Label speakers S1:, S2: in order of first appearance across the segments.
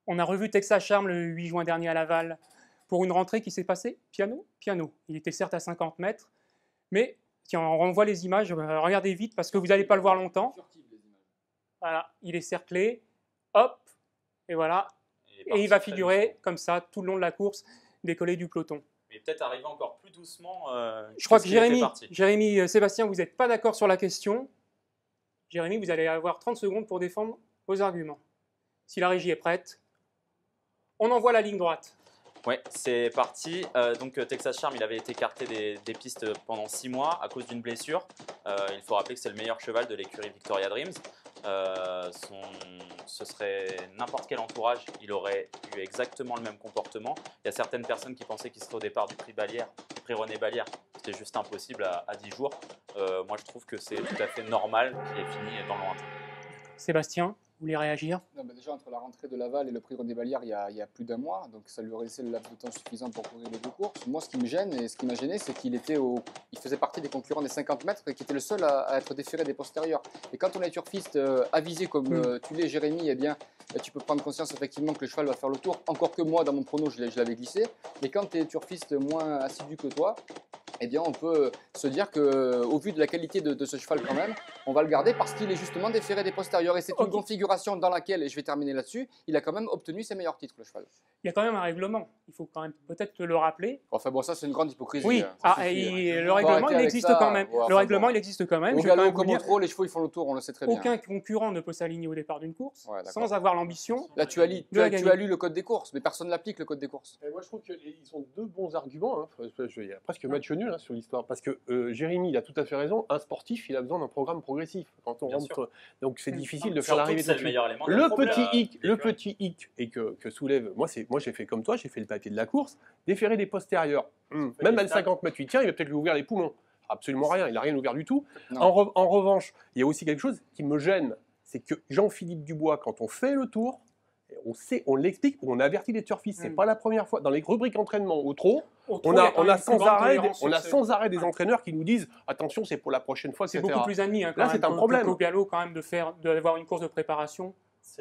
S1: On a revu Texas Charm le 8 juin dernier à Laval pour une rentrée qui s'est passée piano, piano. Il était certes à 50 mètres, mais tiens, on renvoie les images, regardez vite parce que vous n'allez pas le voir longtemps. Voilà, il est cerclé, hop, et voilà, et il va figurer comme ça tout le long de la course, décoller du peloton.
S2: Mais peut-être arriver encore plus doucement.
S1: Je crois que Jérémy, Sébastien, vous n'êtes pas d'accord sur la question. Jérémy, vous allez avoir 30 secondes pour défendre vos arguments. Si la régie est prête, on envoie la ligne droite.
S2: Ouais, c'est parti. Donc Texas Charm, il avait été écarté des pistes pendant 6 mois à cause d'une blessure. Il faut rappeler que c'est le meilleur cheval de l'écurie Victoria Dreams. Ce serait n'importe quel entourage, il aurait eu exactement le même comportement. Il y a certaines personnes qui pensaient qu'il serait au départ du prix Balière, du prix René Balière. C'était juste impossible à 10 jours. Moi, je trouve que c'est tout à fait normal qu'il ait fini dans le lointain.
S1: Sébastien, vous voulez réagir?
S3: Non, déjà, entre la rentrée de Laval et le prix René Balière, il y a plus d'un mois, donc ça lui aurait laissé le laps de temps suffisant pour courir les deux courses. Moi, ce qui me gêne et ce qui m'a gêné, c'est qu'il faisait partie des concurrents des 50 mètres et qui était le seul à être déféré des postérieurs. Et quand on est turfiste avisé comme tu l'es, Jérémy, eh bien, tu peux prendre conscience effectivement que le cheval va faire le tour. Encore que moi, dans mon prono, je l'avais glissé. Mais quand tu es turfiste moins assidu que toi, eh bien, on peut se dire qu'au vu de la qualité de ce cheval quand même, on va le garder parce qu'il est justement déféré des postérieurs. Et c'est une configuration dans laquelle, et je vais terminer là-dessus, il a quand même obtenu ses meilleurs titres, le cheval.
S1: Il y a quand même un règlement. Il faut quand même peut-être le rappeler.
S3: Enfin bon, ça c'est une grande hypocrisie.
S1: Oui, le règlement, il existe quand même. Le règlement, il existe quand même.
S3: Au galop comme au trot, les chevaux, ils font le tour, on le sait très bien.
S1: Aucun concurrent ne peut s'aligner au départ d'une course sans avoir l'ambition.
S3: Là, tu as lu le code des courses, mais personne n'applique le code des courses.
S4: Et moi, je trouve qu'ils ont deux bons arguments. Hein. Il y a presque match nul sur l'histoire. Parce que Jérémy, il a tout à fait raison. Un sportif, il a besoin d'un programme progressif. Quand on rentre, donc c'est difficile de faire l'arrivée. Le petit hic et que soulève. Moi, j'ai fait comme toi. J'ai fait le papier de la course. Déférer des postérieurs. Même à 50 mètres 8, tiens, il va peut-être lui ouvrir les poumons. Absolument rien. Il n'a rien ouvert du tout. En revanche, il y a aussi quelque chose qui me gêne. C'est que Jean-Philippe Dubois, quand on fait le tour, on l'explique, on avertit les turfistes. C'est pas la première fois. Dans les rubriques entraînement au trot, on a sans arrêt des entraîneurs qui nous disent attention, c'est pour la prochaine fois.
S1: C'est beaucoup plus admis.
S4: Là, c'est un problème.
S1: Au galop, quand même, d'avoir une course de préparation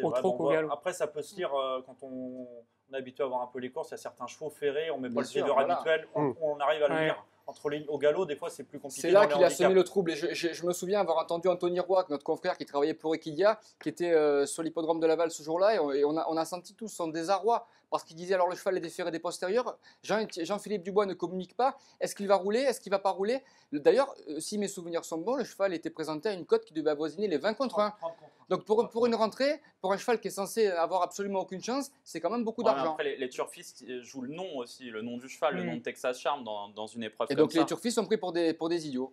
S1: au trot qu'au galop.
S5: Après, ça peut se lire quand on est habitué à voir un peu les courses. Il y a certains chevaux ferrés, on met pas le leader habituel, on arrive à le lire. Entre les lignes au galop, des fois, c'est plus compliqué.
S3: C'est là qu'il a semé le trouble. Et je me souviens avoir entendu Anthony Roy, notre confrère qui travaillait pour Equidia, qui était sur l'hippodrome de Laval ce jour-là, et on a senti tous son désarroi parce qu'il disait alors le cheval est déféré des postérieurs. Jean-Philippe Dubois ne communique pas. Est-ce qu'il va rouler? Est-ce qu'il ne va pas rouler? D'ailleurs, si mes souvenirs sont bons, le cheval était présenté à une cote qui devait avoisiner les 20 contre 1. Donc pour une rentrée, pour un cheval qui est censé avoir absolument aucune chance, c'est quand même beaucoup d'argent.
S2: Après, les turfistes jouent le nom aussi, le nom du cheval, le nom de Texas Charm dans une épreuve
S3: et
S2: comme
S3: donc
S2: ça.
S3: les turfistes sont pris pour des idiots.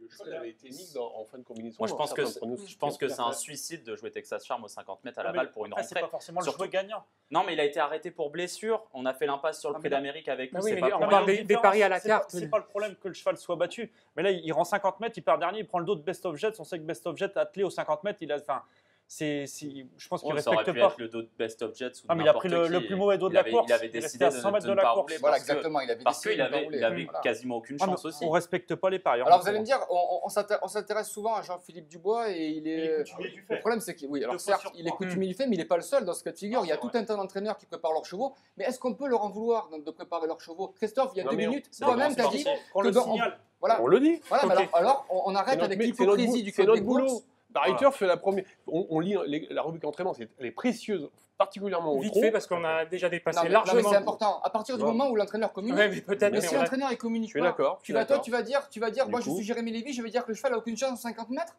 S4: Le cheval avait été mis en fin de combinaison.
S2: Moi, je pense que c'est un suicide de jouer Texas Charm aux 50 mètres à Laval pour une rentrée.
S5: C'est pas forcément le joueur gagnant.
S2: Non, mais il a été arrêté pour blessure. On a fait l'impasse sur le Prix d'Amérique avec lui.
S1: On parle des paris à la carte.
S5: C'est pas le problème que le cheval soit battu. Mais là, il rend 50 mètres, il part dernier, il prend le dos de Best of Jets. On sait que Best of Jets attelé aux 50 mètres, il a. Je pense qu'il respecte pas.
S2: Ça aurait pu être le dos de Best of Jets.
S5: Il a pris le plus mauvais dos de la course.
S2: Il avait décidé de ne pas rouler.
S3: Voilà, exactement.
S2: Parce qu'il avait quasiment aucune chance aussi.
S5: On ne respecte pas les paris.
S3: Alors vous allez me dire, on s'intéresse souvent à Jean-Philippe Dubois et il est. Le problème, c'est qu'il certes, il est coutumier du fait, mais il n'est pas le seul dans ce cas de figure. Il y a tout un tas d'entraîneurs qui préparent leurs chevaux. Mais est-ce qu'on peut leur en vouloir de préparer leurs chevaux? Christophe, il y a 2 minutes, toi-même, tu as dit.
S5: On le signale.
S4: On le dit.
S3: Alors, on arrête avec l'hypocrisie du code des courses.
S4: Barry Turf fait la première. On lit la rubrique entraînement, elle est précieuse, particulièrement au trot.
S1: Vite fait, parce qu'on a déjà dépassé largement.
S3: Non, mais c'est important. À partir du moment où l'entraîneur communique.
S1: Ouais, mais peut-être.
S3: Mais si l'entraîneur il communique pas,
S4: d'accord.
S3: tu vas dire, moi je suis Jérémy Lévy, je vais dire que le cheval a aucune chance aux 50 mètres.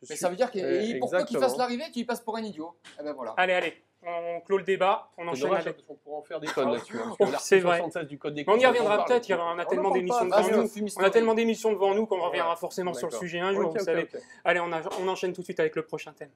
S3: Mais ça veut dire pour peu qu'il fasse l'arrivée, tu y passes pour un idiot. Et ben voilà.
S1: Allez, on clôt le débat, on enchaîne avec.
S4: On pourra en faire des codes là-dessus.
S1: C'est vrai.
S4: On
S1: y reviendra peut-être, on a tellement d'émissions devant nous. On a tellement d'émissions devant nous qu'on reviendra forcément sur le sujet un jour, vous savez. Allez, on enchaîne tout de suite avec le prochain thème.